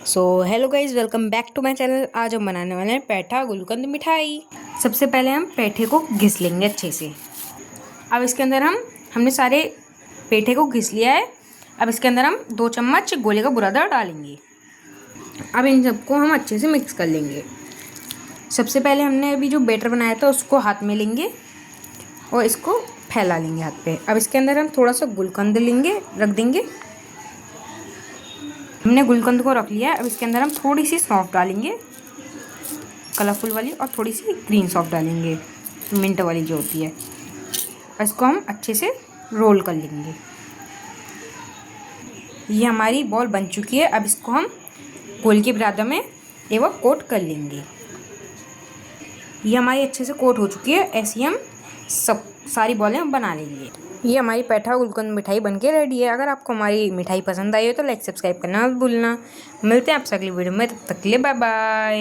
So hello guys, welcome back to my channel. आज हम बनाने वाले हैं पेठा गुलकंद मिठाई। सबसे पहले हम पेठे को घिस लेंगे अच्छे से। अब इसके अंदर हमने सारे पेठे को घिस लिया है। अब इसके अंदर हम 2 चम्मच गोले का बुरादा डालेंगे। अब इन सबको हम अच्छे से मिक्स कर लेंगे। सबसे पहले हमने अभी जो बैटर बनाया था उसको हाथ में लेंगे और इसको फैला लेंगे हाथ पे। अब इसके अंदर हम थोड़ा सा गुलकंद लेंगे, रख देंगे। हमने गुलकंद को रख लिया है। अब इसके अंदर हम थोड़ी सी सौंफ डालेंगे, कलरफुल वाली, और थोड़ी सी ग्रीन सौंफ डालेंगे, मिंट वाली जो होती है। इसको हम अच्छे से रोल कर लेंगे। ये हमारी बॉल बन चुकी है। अब इसको हम गोल के बुरादा में एवं कोट कर लेंगे। ये हमारी अच्छे से कोट हो चुकी है। ऐसी हम सारी बॉलें बना लेंगे। ये हमारी पेठा गुलकंद मिठाई बनके रेडी है। अगर आपको हमारी मिठाई पसंद आई हो तो लाइक सब्सक्राइब करना मत भूलना। मिलते हैं आपसे अगली वीडियो में, तब तक के लिए बाय बाय।